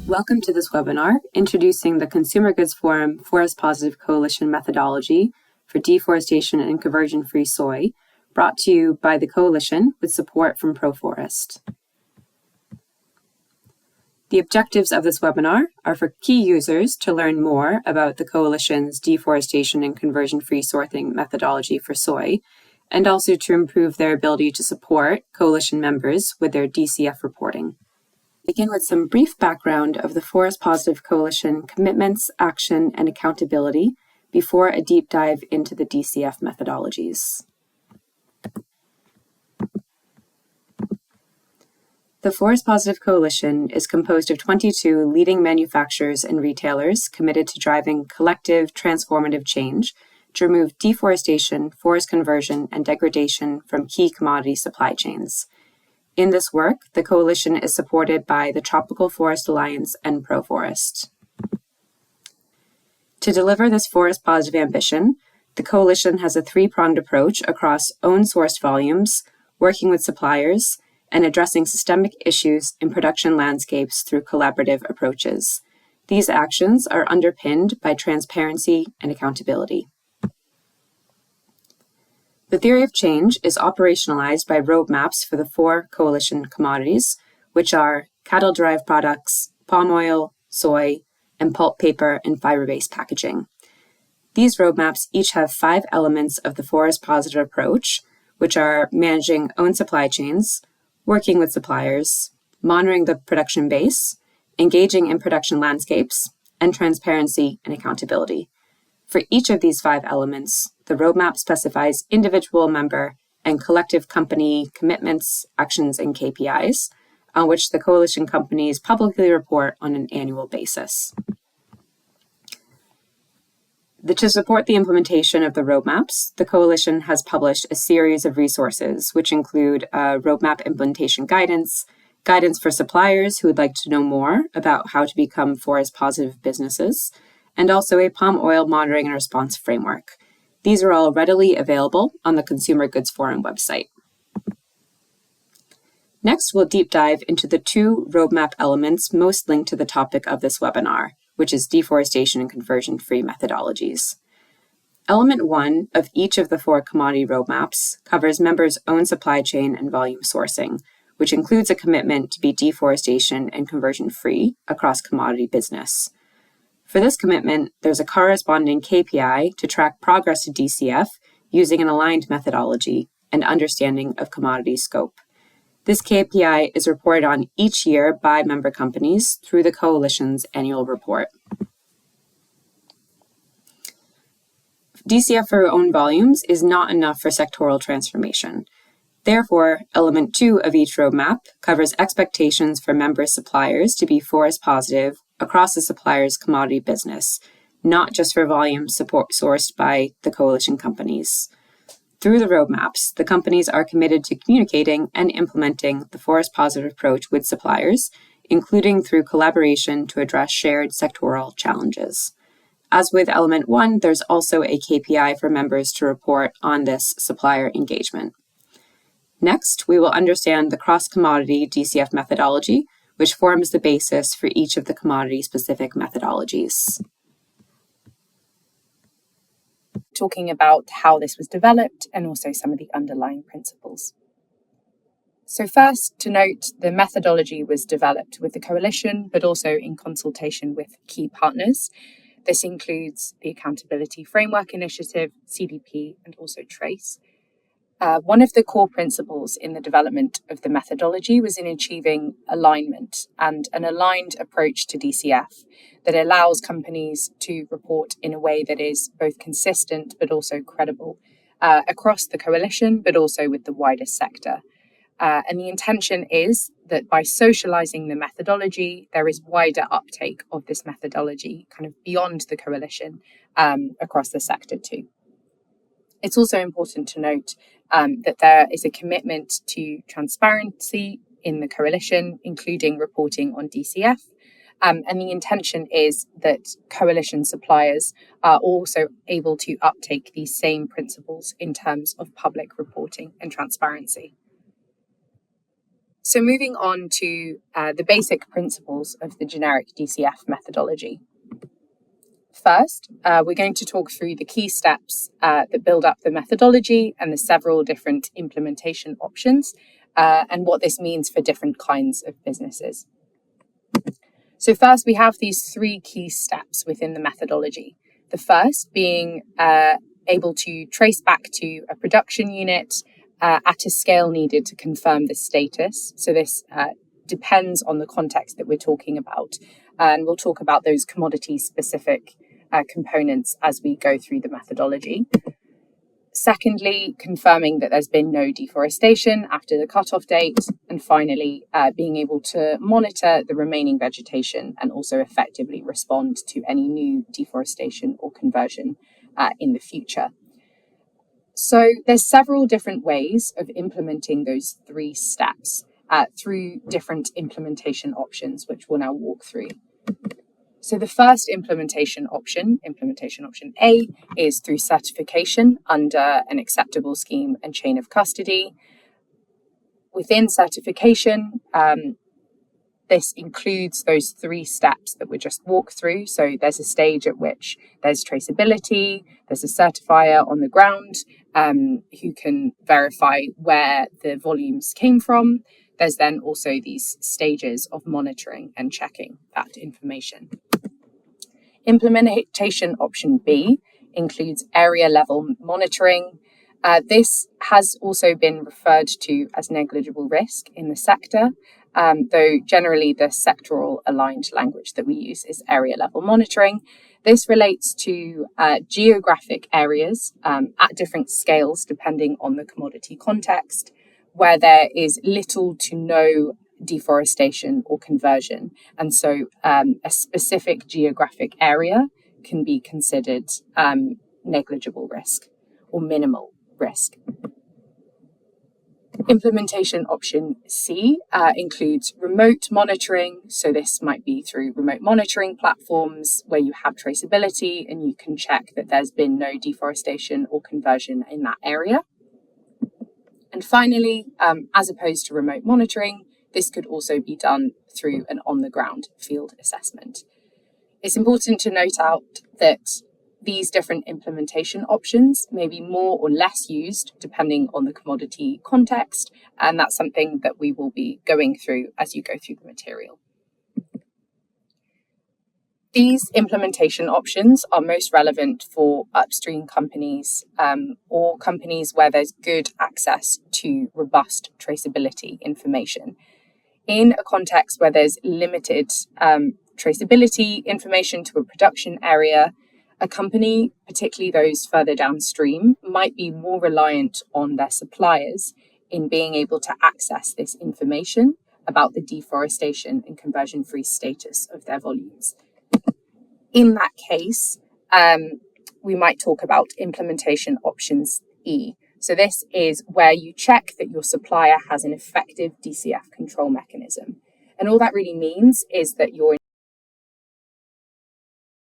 Welcome to this webinar, introducing the Consumer Goods Forum Forest Positive Coalition Methodology for Deforestation and Conversion-Free Soy, brought to you by the Coalition with support from ProForest. The objectives of this webinar are for key users to learn more about the Coalition's Deforestation and Conversion-Free Sorting methodology for soy, and also to improve their ability to support Coalition members with their DCF reporting. Begin with some brief background of the Forest Positive Coalition commitments, action, and accountability before a deep dive into the DCF methodologies. The Forest Positive Coalition is composed of 22 leading manufacturers and retailers committed to driving collective transformative change to remove deforestation, forest conversion, and degradation from key commodity supply chains. In this work, the Coalition is supported by the Tropical Forest Alliance and ProForest. To deliver this forest positive ambition, the Coalition has a three-pronged approach across own sourced volumes, working with suppliers, and addressing systemic issues in production landscapes through collaborative approaches. These actions are underpinned by transparency and accountability. The theory of change is operationalized by roadmaps for the 4 Coalition commodities, which are cattle-derived products, palm oil, soy, and pulp paper and fiber-based packaging. These roadmaps each have 5 elements of the forest positive approach, which are managing own supply chains, working with suppliers, monitoring the production base, engaging in production landscapes, and transparency and accountability. For each of these 5 elements, the roadmap specifies individual member and collective company commitments, actions, and KPIs, on which the Coalition companies publicly report on an annual basis. To support the implementation of the roadmaps, the Coalition has published a series of resources, which include roadmap implementation guidance, guidance for suppliers who would like to know more about how to become forest positive businesses, and also a palm oil monitoring and response framework. These are all readily available on the Consumer Goods Forum website. Next, we'll deep dive into the 2 roadmap elements most linked to the topic of this webinar, which is deforestation and conversion-free methodologies. Element 1 of each of the 4 commodity roadmaps covers members' own supply chain and volume sourcing, which includes a commitment to be deforestation and conversion-free across commodity business. For this commitment, there's a corresponding KPI to track progress to DCF using an aligned methodology and understanding of commodity scope. This KPI is reported on each year by member companies through the Coalition's annual report. DCF for own volumes is not enough for sectoral transformation. Therefore, element 2 of each roadmap covers expectations for member suppliers to be forest positive across the supplier's commodity business, not just for volume sourced by the Coalition companies. Through the roadmaps, the companies are committed to communicating and implementing the forest positive approach with suppliers, including through collaboration to address shared sectoral challenges. As with element 1, there's also a KPI for members to report on this supplier engagement. Next, we will understand the cross-commodity DCF methodology, which forms the basis for each of the commodity-specific methodologies. Talking about how this was developed and also some of the underlying principles. So first, to note, the methodology was developed with the Coalition, but also in consultation with key partners. This includes the Accountability Framework Initiative, CDP, and also TRACE. One of the core principles in the development of the methodology was in achieving alignment and an aligned approach to DCF that allows companies to report in a way that is both consistent but also credible across the Coalition, but also with the wider sector. And the intention is that by socializing the methodology, there is wider uptake of this methodology kind of beyond the Coalition across the sector too. It's also important to note that there is a commitment to transparency in the Coalition, including reporting on DCF. And the intention is that Coalition suppliers are also able to uptake these same principles in terms of public reporting and transparency. So moving on to the basic principles of the generic DCF methodology. First, we're going to talk through the key steps that build up the methodology and the several different implementation options and what this means for different kinds of businesses. So first, we have these three key steps within the methodology. The first being able to trace back to a production unit at a scale needed to confirm the status. So this depends on the context that we're talking about. And we'll talk about those commodity-specific components as we go through the methodology. Secondly, confirming that there's been no deforestation after the cutoff date. And finally, being able to monitor the remaining vegetation and also effectively respond to any new deforestation or conversion in the future. So there's several different ways of implementing those three steps through different implementation options, which we'll now walk through. So the first implementation option A, is through certification under an acceptable scheme and chain of custody. Within certification, this includes those three steps that we just walked through. So there's a stage at which there's traceability, there's a certifier on the ground who can verify where the volumes came from. There's then also these stages of monitoring and checking that information. Implementation option B includes area level monitoring. This has also been referred to as negligible risk in the sector, though generally the sectoral aligned language that we use is area level monitoring. This relates to geographic areas at different scales depending on the commodity context, where there is little to no deforestation or conversion. And so a specific geographic area can be considered negligible risk or minimal risk. Implementation option C includes remote monitoring. So this might be through remote monitoring platforms where you have traceability and you can check that there's been no deforestation or conversion in that area. And finally, as opposed to remote monitoring, this could also be done through an on-the-ground field assessment. It's important to note out that these different implementation options may be more or less used depending on the commodity context, and that's something that we will be going through as you go through the material. These implementation options are most relevant for upstream companies or companies where there's good access to robust traceability information. In a context where there's limited traceability information to a production area, a company, particularly those further downstream, might be more reliant on their suppliers in being able to access this information about the deforestation and conversion-free status of their volumes. In that case, we might talk about implementation options E. So this is where you check that your supplier has an effective DCF control mechanism. And all that really means is that you're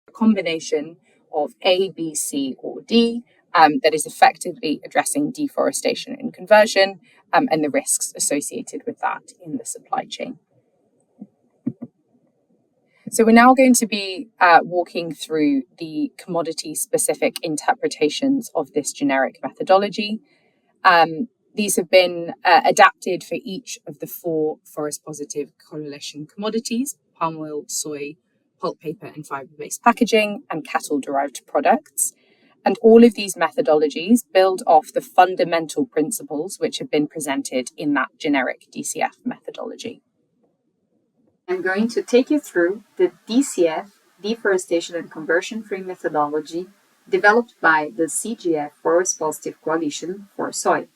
a combination of A, B, C, or D that is effectively addressing deforestation and conversion and the risks associated with that in the supply chain. So we're now going to be walking through the commodity-specific interpretations of this generic methodology. These have been adapted for each of the 4 forest-positive coalition commodities: palm oil, soy, pulp paper and fiber-based packaging, and cattle-derived products. And all of these methodologies build off the fundamental principles which have been presented in that generic DCF methodology. I'm going to take you through the DCF, Deforestation and Conversion-Free methodology developed by the CGF Forest Positive Coalition for soy.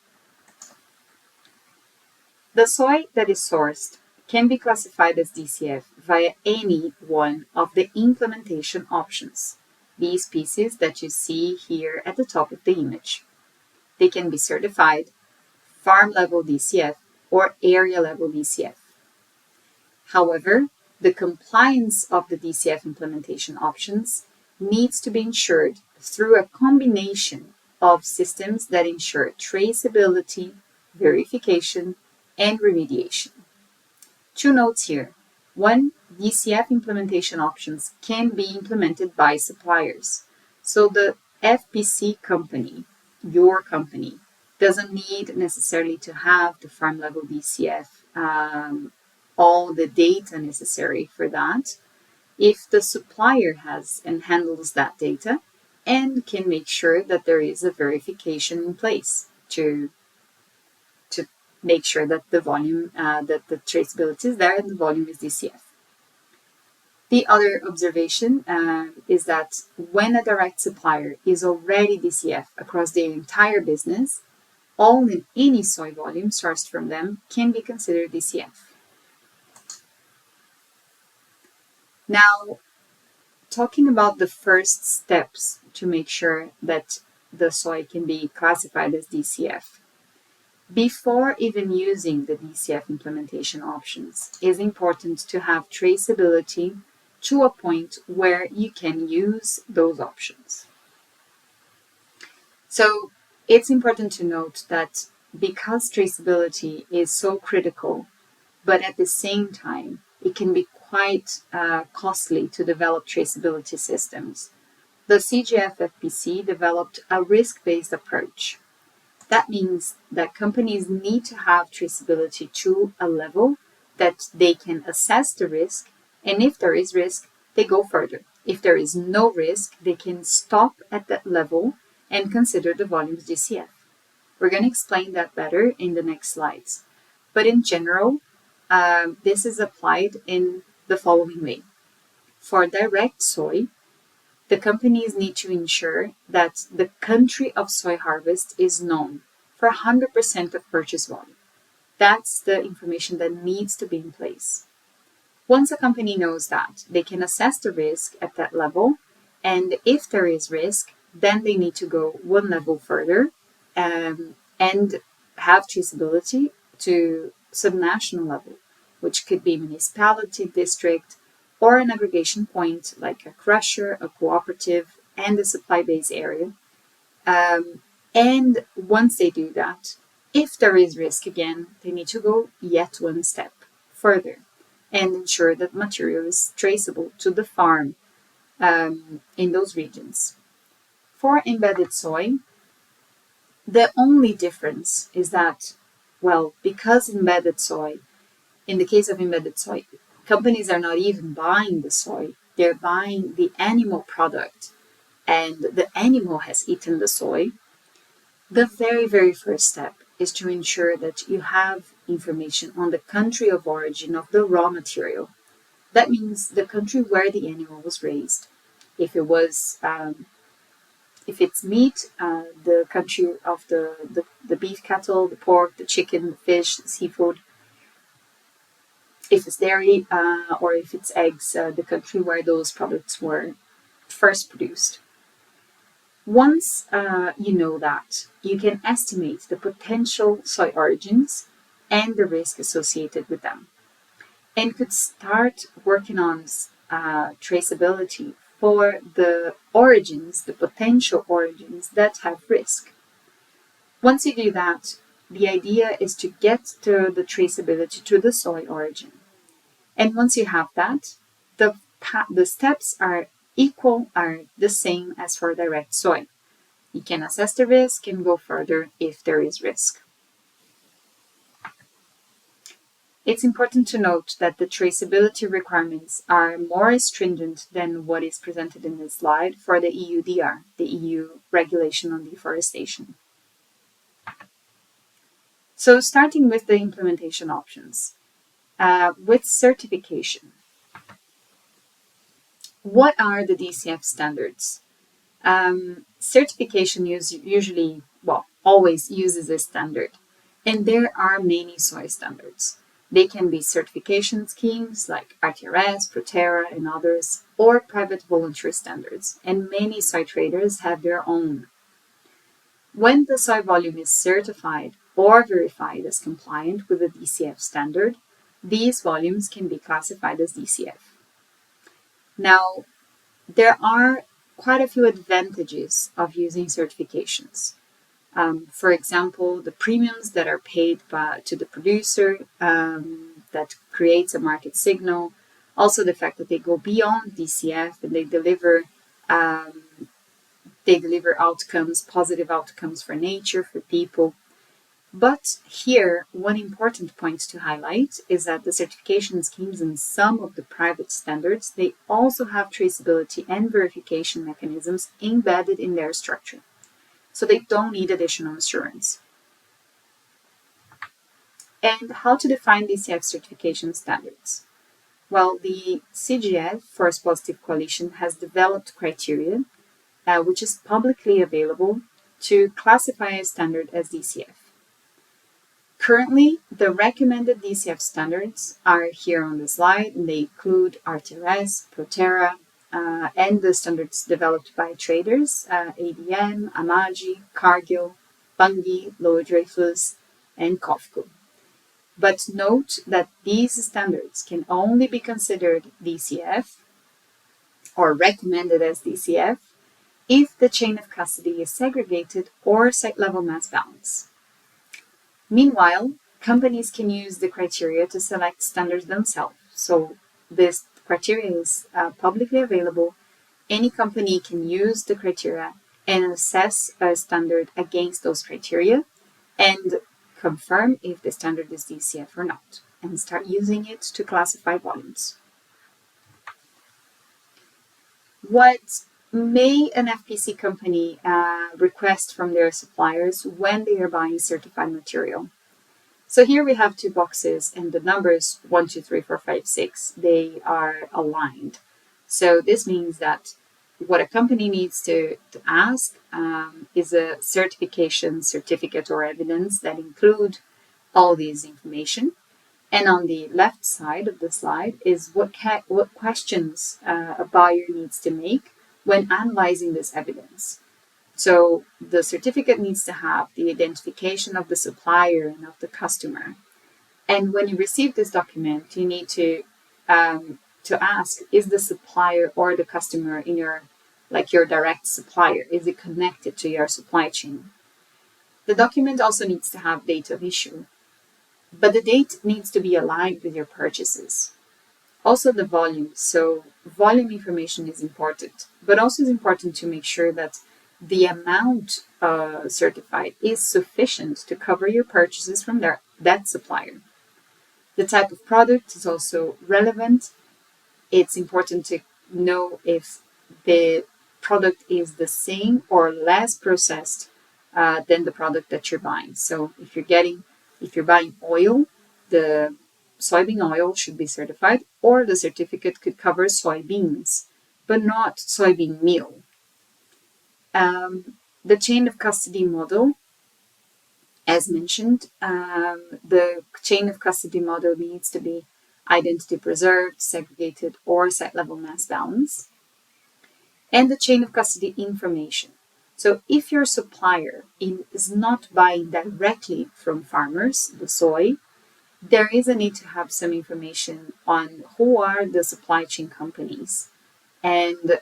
The soy that is sourced can be classified as DCF via any one of the implementation options, these pieces that you see here at the top of the image. They can be certified, farm-level DCF, or area-level DCF. However, the compliance of the DCF implementation options needs to be ensured through a combination of systems that ensure traceability, verification, and remediation. Two notes here. One, DCF implementation options can be implemented by suppliers. So the FPC company, your company, doesn't need necessarily to have the farm level DCF, all the data necessary for that. If the supplier has and handles that data and can make sure that there is a verification in place to make sure that the volume, that the traceability is there and the volume is DCF. The other observation is that when a direct supplier is already DCF across their entire business, all and any soy volume sourced from them can be considered DCF. Now, talking about the first steps to make sure that the soy can be classified as DCF. Before even using the DCF implementation options, it is important to have traceability to a point where you can use those options. So it's important to note that because traceability is so critical, but at the same time, it can be quite costly to develop traceability systems, the CGF-FPC developed a risk-based approach. That means that companies need to have traceability to a level that they can assess the risk, and if there is risk, they go further. If there is no risk, they can stop at that level and consider the volumes DCF. We're going to explain that better in the next slides. But in general, this is applied in the following way. For direct soy, the companies need to ensure that the country of soy harvest is known for 100% of purchase volume. That's the information that needs to be in place. Once a company knows that, they can assess the risk at that level, and if there is risk, then they need to go one level further and have traceability to subnational level, which could be municipality, district, or an aggregation point like a crusher, a cooperative, and a supply base area. And once they do that, if there is risk again, they need to go yet one step further and ensure that material is traceable to the farm in those regions. For embedded soy, the only difference is that, well, because embedded soy, in the case of embedded soy, companies are not even buying the soy, they're buying the animal product, and the animal has eaten the soy. The very, very first step is to ensure that you have information on the country of origin of the raw material. That means the country where the animal was raised. If it was, if it's meat, the country of the beef cattle, the pork, the chicken, the fish, the seafood. If it's dairy or if it's eggs, the country where those products were first produced. Once you know that, you can estimate the potential soy origins and the risk associated with them, and could start working on traceability for the origins, the potential origins that have risk. Once you do that, the idea is to get to the traceability to the soy origin. And once you have that, the steps are the same as for direct soy. You can assess the risk and go further if there is risk. It's important to note that the traceability requirements are more stringent than what is presented in this slide for the EUDR, the EU Regulation on Deforestation. So starting with the implementation options. With certification. What are the DCF standards? Certification usually, always uses a standard, and there are many soy standards. They can be certification schemes like RTRS, Proterra, and others, or private voluntary standards, and many soy traders have their own. When the soy volume is certified or verified as compliant with the DCF standard, these volumes can be classified as DCF. Now, there are quite a few advantages of using certifications. For example, the premiums that are paid to the producer that creates a market signal. Also the fact that they go beyond DCF and they deliver outcomes, positive outcomes for nature, for people. But here, one important point to highlight is that the certification schemes and some of the private standards, they also have traceability and verification mechanisms embedded in their structure. So they don't need additional assurance. And how to define DCF certification standards? Well, the CGF, Forest Positive Coalition, has developed criteria which is publicly available to classify a standard as DCF. Currently, the recommended DCF standards are here on the slide, and they include RTRS, Proterra, and the standards developed by traders, ADM, Amagi, Cargill, Bunge, Lower Dreyfus, and COFCO. But note that these standards can only be considered DCF or recommended as DCF if the chain of custody is segregated or site-level mass balance. Meanwhile, companies can use the criteria to select standards themselves. So this criteria is publicly available. Any company can use the criteria and assess a standard against those criteria and confirm if the standard is DCF or not, and start using it to classify volumes. What may an FPC company request from their suppliers when they are buying certified material? So here we have two boxes, and the numbers 1, 2, 3, 4, 5, 6, they are aligned. So this means that what a company needs to ask is a certification certificate or evidence that include all these information. And on the left side of the slide is what questions a buyer needs to make when analyzing this evidence. So the certificate needs to have the identification of the supplier and of the customer. And when you receive this document, you need to ask, is the supplier or the customer in your direct supplier, is it connected to your supply chain? The document also needs to have date of issue, but the date needs to be aligned with your purchases. Also the volume. So volume information is important, but also it's important to make sure that the amount certified is sufficient to cover your purchases from that supplier. The type of product is also relevant. It's important to know if the product is the same or less processed than the product that you're buying. So if you're buying oil, the soybean oil should be certified, or the certificate could cover soybeans, but not soybean meal. The chain of custody model, as mentioned, the chain of custody model needs to be identity preserved, segregated, or site-level mass balance. And the chain of custody information. So if your supplier is not buying directly from farmers, the soy, there is a need to have some information on who are the supply chain companies. And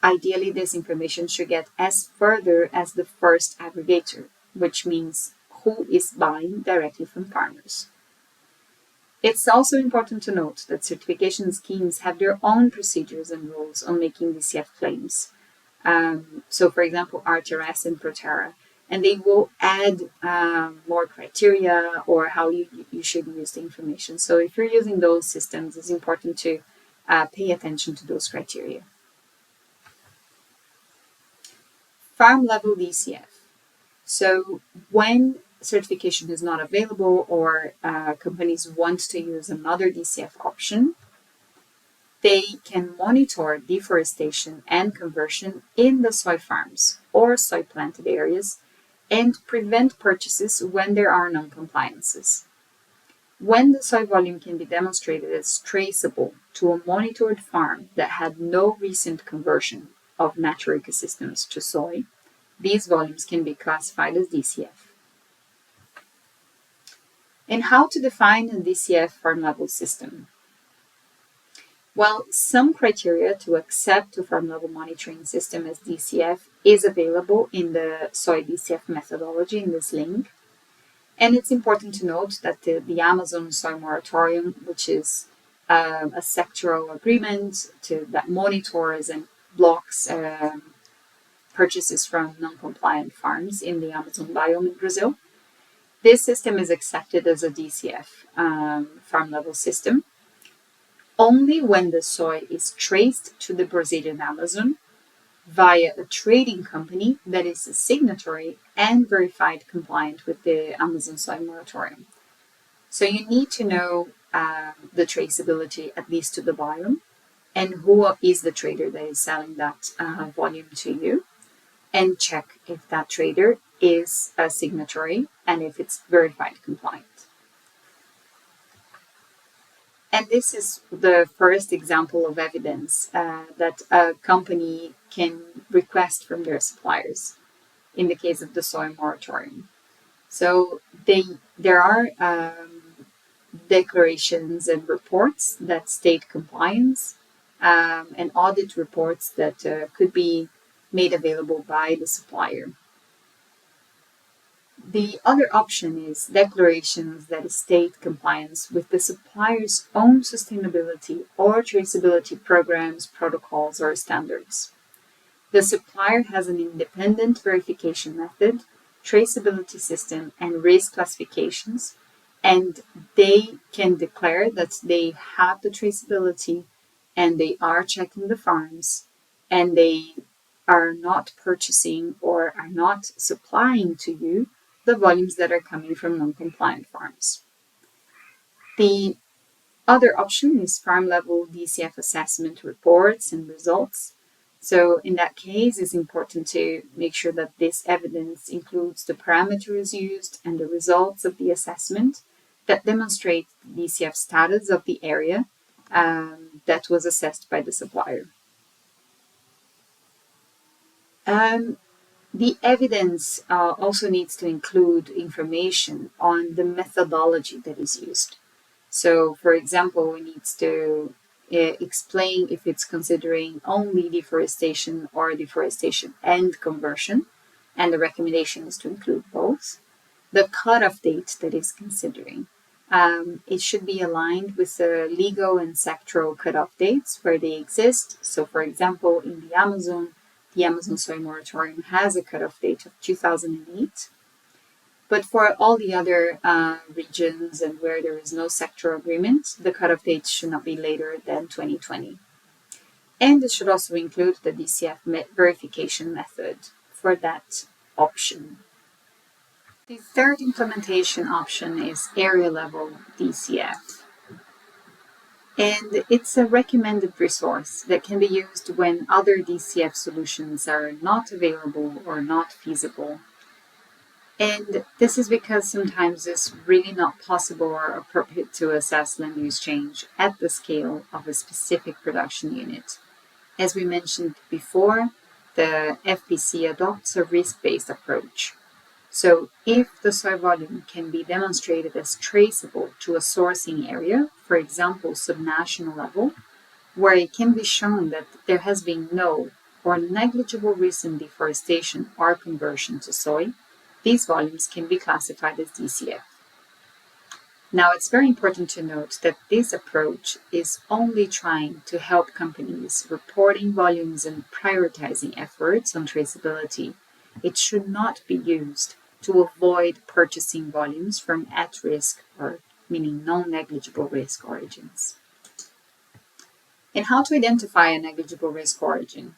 ideally, this information should get as further as the first aggregator, which means who is buying directly from farmers. It's also important to note that certification schemes have their own procedures and rules on making DCF claims. So, for example, RTRS and Proterra, and they will add more criteria or how you should use the information. So if you're using those systems, it's important to pay attention to those criteria. Farm level DCF. So when certification is not available or companies want to use another DCF option, they can monitor deforestation and conversion in the soy farms or soy planted areas and prevent purchases when there are non-compliances. When the soy volume can be demonstrated as traceable to a monitored farm that had no recent conversion of natural ecosystems to soy, these volumes can be classified as DCF. And how to define a DCF farm level system? Well, some criteria to accept a farm level monitoring system as DCF is available in the Soy DCF methodology in this link. And it's important to note that the Amazon Soy Moratorium, which is a sectoral agreement that monitors and blocks purchases from non-compliant farms in the Amazon biome in Brazil. This system is accepted as a DCF farm level system only when the soy is traced to the Brazilian Amazon via a trading company that is a signatory and verified compliant with the Amazon Soy Moratorium. So you need to know the traceability, at least to the biome, and who is the trader that is selling that volume to you, and check if that trader is a signatory and if it's verified compliant. And this is the first example of evidence that a company can request from their suppliers in the case of the soy moratorium. So there are declarations and reports that state compliance and audit reports that could be made available by the supplier. The other option is declarations that state compliance with the supplier's own sustainability or traceability programs, protocols, or standards. The supplier has an independent verification method, traceability system, and risk classifications, and they can declare that they have the traceability and they are checking the farms and they are not purchasing or are not supplying to you the volumes that are coming from non-compliant farms. The other option is farm-level DCF assessment reports and results. So in that case, it's important to make sure that this evidence includes the parameters used and the results of the assessment that demonstrate the DCF status of the area that was assessed by the supplier. The evidence also needs to include information on the methodology that is used. So, for example, it needs to explain if it's considering only deforestation or deforestation and conversion, and the recommendation is to include both. The cutoff date that is considering. It should be aligned with the legal and sectoral cutoff dates where they exist. So, for example, in the Amazon Soy Moratorium has a cutoff date of 2008. But for all the other regions and where there is no sectoral agreement, the cutoff date should not be later than 2020. And it should also include the DCF verification method for that option. The third implementation option is area level DCF. And it's a recommended resource that can be used when other DCF solutions are not available or not feasible. And this is because sometimes it's really not possible or appropriate to assess land use change at the scale of a specific production unit. As we mentioned before, the FPC adopts a risk-based approach. So if the soy volume can be demonstrated as traceable to a sourcing area, for example, subnational level, where it can be shown that there has been no or negligible risk in deforestation or conversion to soy, these volumes can be classified as DCF. Now, it's very important to note that this approach is only trying to help companies reporting volumes and prioritizing efforts on traceability. It should not be used to avoid purchasing volumes from at-risk or meaning non-negligible risk origins. And how to identify a negligible risk origin?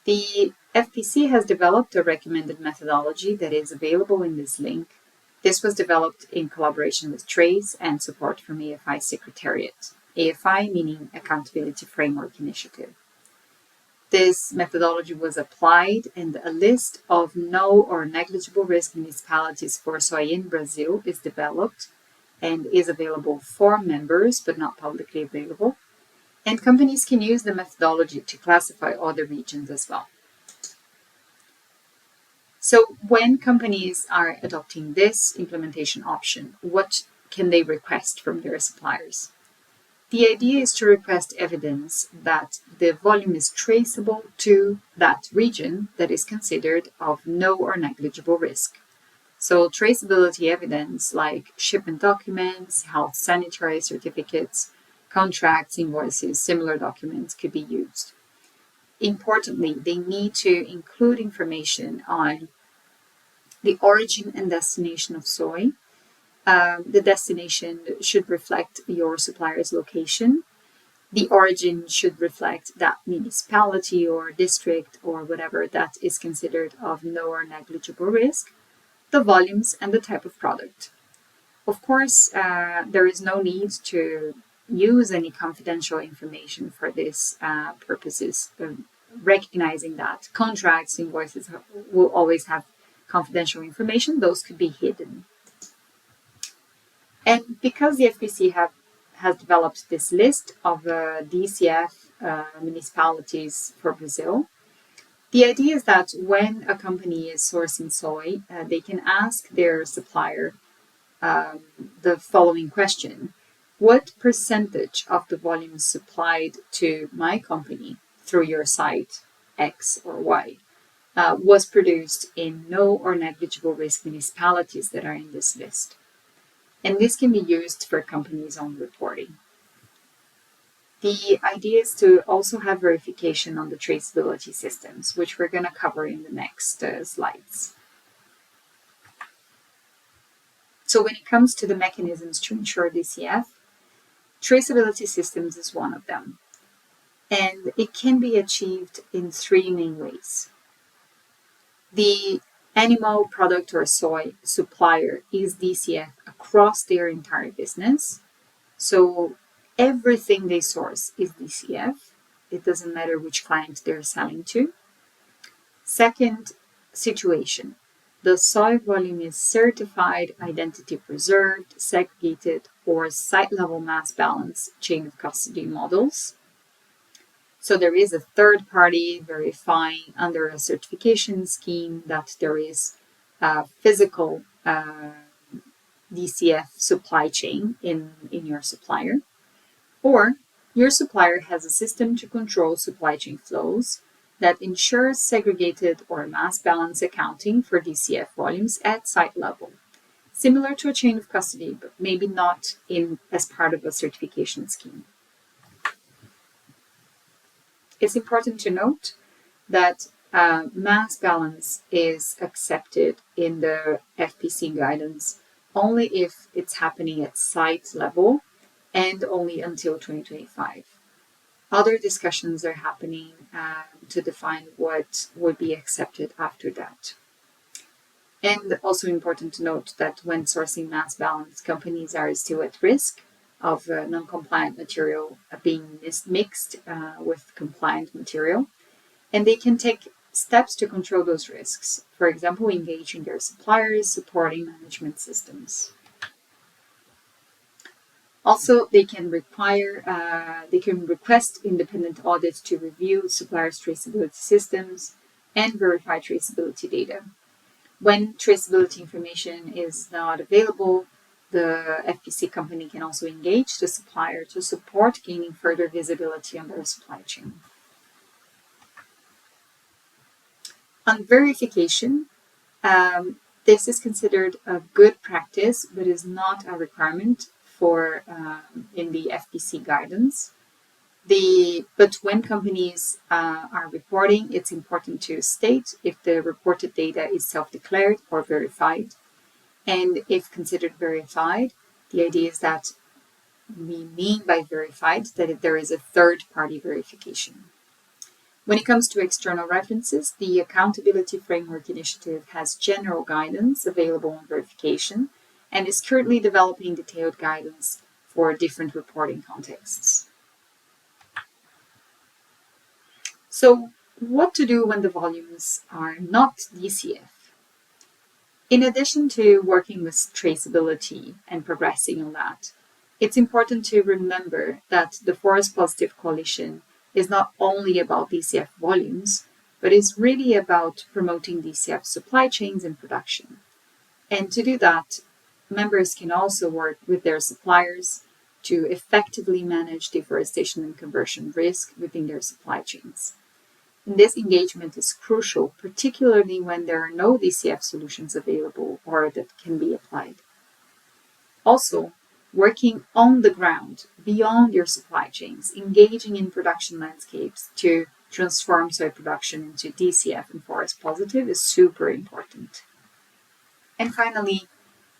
The FPC has developed a recommended methodology that is available in this link. This was developed in collaboration with TRACE and support from AFI Secretariat. AFI meaning Accountability Framework Initiative. This methodology was applied and a list of no or negligible risk municipalities for soy in Brazil is developed and is available for members but not publicly available. And companies can use the methodology to classify other regions as well. So when companies are adopting this implementation option, what can they request from their suppliers? The idea is to request evidence that the volume is traceable to that region that is considered of no or negligible risk. So traceability evidence like shipment documents, health sanitary certificates, contracts, invoices, similar documents could be used. Importantly, they need to include information on the origin and destination of soy. The destination should reflect your supplier's location. The origin should reflect that municipality or district or whatever that is considered of no or negligible risk, the volumes, and the type of product. Of course, there is no need to use any confidential information for this purposes, recognizing that contracts, invoices will always have confidential information. Those could be hidden. And because the FPC has developed this list of DCF municipalities for Brazil, the idea is that when a company is sourcing soy, they can ask their supplier the following question: what percentage of the volume supplied to my company through your site X or Y was produced in no or negligible risk municipalities that are in this list? And this can be used for companies' own reporting. The idea is to also have verification on the traceability systems, which we're going to cover in the next slides. So when it comes to the mechanisms to ensure DCF, traceability systems is one of them. And it can be achieved in three main ways. The animal product or soy supplier is DCF across their entire business. So everything they source is DCF. It doesn't matter which client they're selling to. Second situation, the soy volume is certified, identity preserved, segregated, or site-level mass balance chain of custody models. So there is a third party verifying under a certification scheme that there is a physical DCF supply chain in your supplier. Or your supplier has a system to control supply chain flows that ensures segregated or mass balance accounting for DCF volumes at site level, similar to a chain of custody, but maybe not as part of a certification scheme. It's important to note that mass balance is accepted in the FPC guidance only if it's happening at site level and only until 2025. Other discussions are happening to define what would be accepted after that. And also important to note that when sourcing mass balance, companies are still at risk of non-compliant material being mixed with compliant material. And they can take steps to control those risks. For example, engaging their suppliers, supporting management systems. Also, they can request independent audits to review suppliers' traceability systems and verify traceability data. When traceability information is not available, the FPC company can also engage the supplier to support gaining further visibility on their supply chain. On verification, this is considered a good practice, but is not a requirement for in the FPC guidance. But when companies are reporting, it's important to state if the reported data is self-declared or verified. And if considered verified, the idea is that we mean by verified that there is a third-party verification. When it comes to external references, the Accountability Framework Initiative has general guidance available on verification and is currently developing detailed guidance for different reporting contexts. So, what to do when the volumes are not DCF? In addition to working with traceability and progressing on that, it's important to remember that the Forest Positive Coalition is not only about DCF volumes, but is really about promoting DCF supply chains and production. And to do that, members can also work with their suppliers to effectively manage deforestation and conversion risk within their supply chains. This engagement is crucial, particularly when there are no DCF solutions available or that can be applied. Also, working on the ground, beyond your supply chains, engaging in production landscapes to transform soy production into DCF and forest positive is super important. And finally,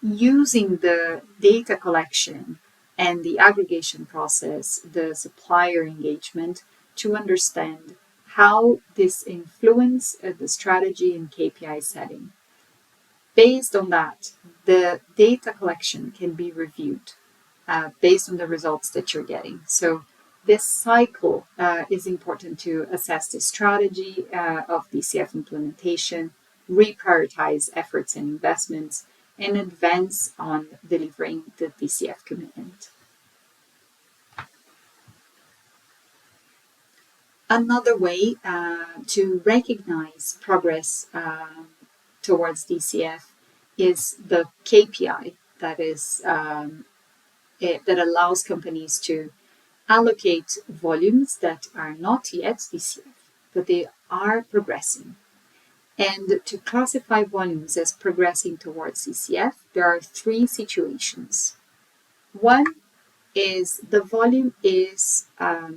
using the data collection and the aggregation process, the supplier engagement, to understand how this influences the strategy and KPI setting. Based on that, the data collection can be reviewed based on the results that you're getting. So this cycle is important to assess the strategy of DCF implementation, reprioritize efforts and investments, and advance on delivering the DCF commitment. Another way to recognize progress towards DCF is the KPI that is that allows companies to allocate volumes that are not yet DCF, but they are progressing. And to classify volumes as progressing towards DCF, there are three situations. One is the volume is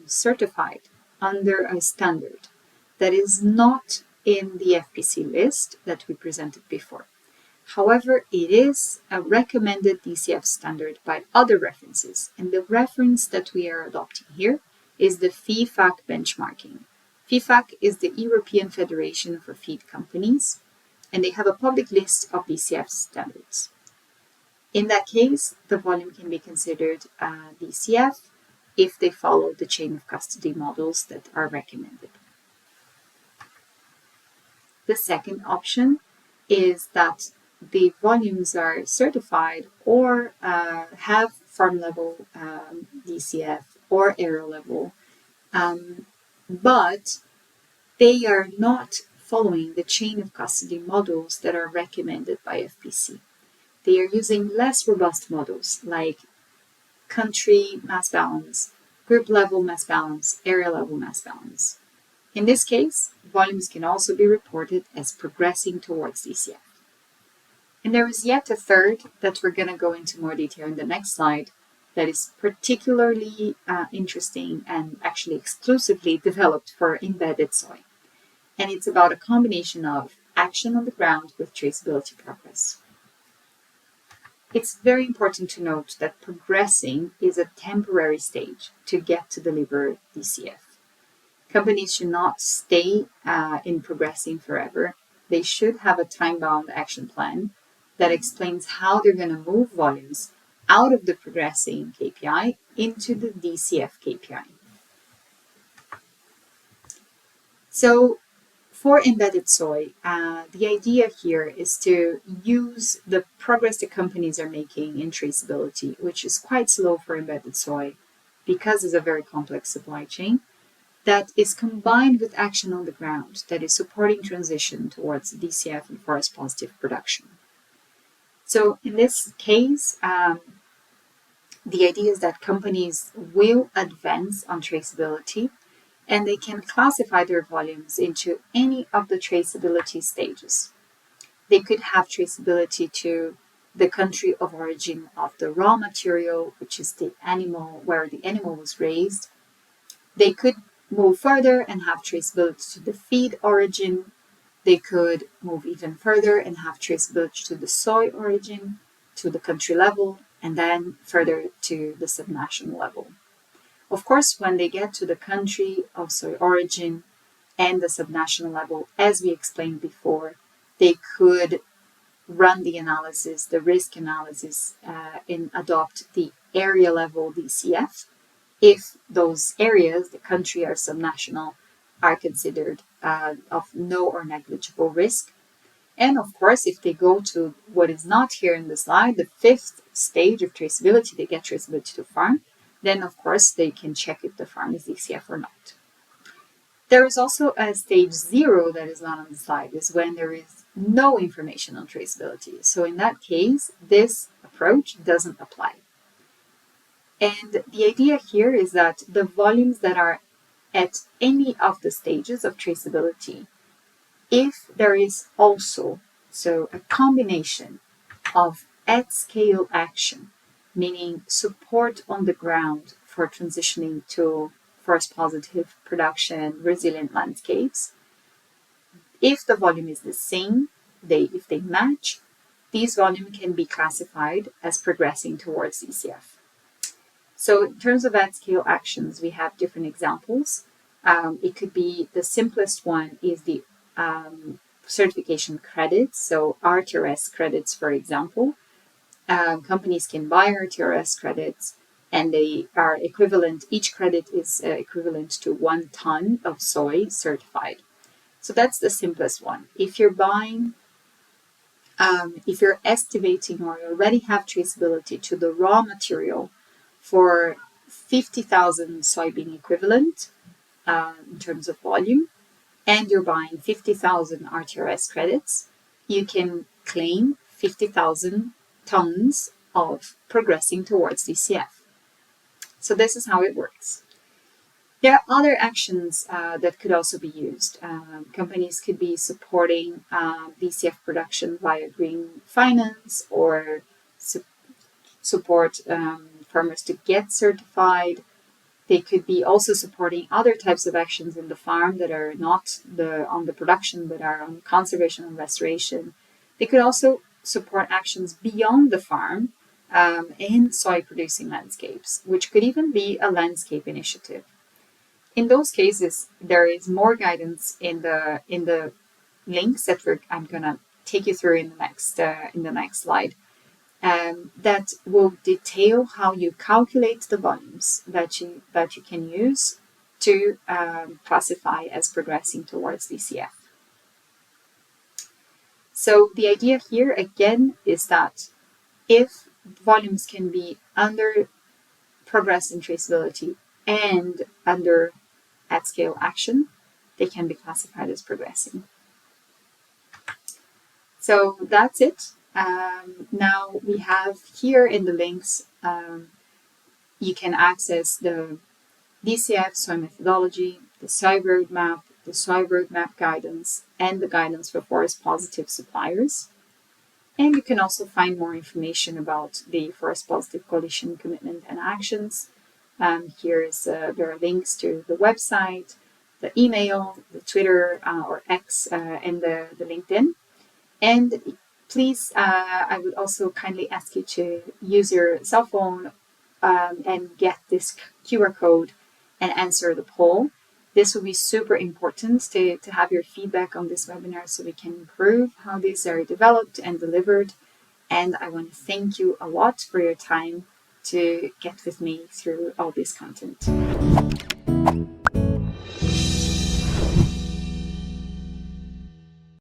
certified under a standard that is not in the FPC list that we presented before. However, it is a recommended DCF standard by other references, and the reference that we are adopting here is the FEFAC benchmarking. FEFAC is the European Federation for Feed Companies, and they have a public list of DCF standards. In that case, the volume can be considered DCF if they follow the chain of custody models that are recommended. The second option is that the volumes are certified or have farm level DCF or area level, but they are not following the chain of custody models that are recommended by FPC. They are using less robust models like country mass balance, group level mass balance, area level mass balance. In this case, volumes can also be reported as progressing towards DCF. And there is yet a third that we're going to go into more detail in the next slide that is particularly interesting and actually exclusively developed for embedded soy. And it's about a combination of action on the ground with traceability progress. It's very important to note that progressing is a temporary stage to get to deliver DCF. Companies should not stay in progressing forever. They should have a time-bound action plan that explains how they're going to move volumes out of the progressing KPI into the DCF KPI. So for embedded soy, the idea here is to use the progress the companies are making in traceability, which is quite slow for embedded soy because it's a very complex supply chain, that is combined with action on the ground that is supporting transition towards DCF and forest positive production. So in this case, the idea is that companies will advance on traceability and they can classify their volumes into any of the traceability stages. They could have traceability to the country of origin of the raw material, which is the animal, where the animal was raised. They could move further and have traceability to the feed origin. They could move even further and have traceability to the soy origin, to the country level, and then further to the subnational level. Of course, when they get to the country of soy origin and the subnational level, as we explained before, they could run the analysis, the risk analysis, and adopt the area level DCF if those areas, the country or subnational, are considered of no or negligible risk. And of course, if they go to what is not here in the slide, the fifth stage of traceability, they get traceability to farm, then of course they can check if the farm is DCF or not. There is also a stage 0 that is not on the slide, is when there is no information on traceability. So in that case, this approach doesn't apply. And the idea here is that the volumes that are at any of the stages of traceability if there is also a combination of at-scale action, meaning support on the ground for transitioning to forest-positive production, resilient landscapes. If the volume is the same, if they match, these volume can be classified as progressing towards DCF. So in terms of at-scale actions, we have different examples. It could be, the simplest one is the certification credits, so RTRS credits, for example. Companies can buy RTRS credits, and they are equivalent, each credit is equivalent to 1 ton of soy certified. So that's the simplest one. If you're buying, if you're estimating or you already have traceability to the raw material for 50,000 soybean equivalent in terms of volume, and you're buying 50,000 RTRS credits, you can claim 50,000 tons of progressing towards DCF. So this is how it works. There are other actions that could also be used. Companies could be supporting DCF production via green finance, or support farmers to get certified. They could be also supporting other types of actions in the farm that are not on the production, but are on conservation and restoration. They could also support actions beyond the farm in soy-producing landscapes, which could even be a landscape initiative. In those cases, there is more guidance in the links that I'm going to take you through in the next slide. That will detail how you calculate the volumes that you can use to classify as progressing towards DCF. So the idea here again is that if volumes can be under progress and traceability and under at-scale action, they can be classified as progressing. So that's it. Now we have here in the links, you can access the DCF Soy Methodology, the Soy Roadmap, the Soy Roadmap guidance, and the guidance for forest positive suppliers. And you can also find more information about the Forest Positive Coalition commitment and actions. There are links to the website, the email, the Twitter or X, and the LinkedIn. And please, I would also kindly ask you to use your cell phone and get this QR code and answer the poll. This will be super important to have your feedback on this webinar so we can improve how these are developed and delivered. And I want to thank you a lot for your time to get with me through all this content.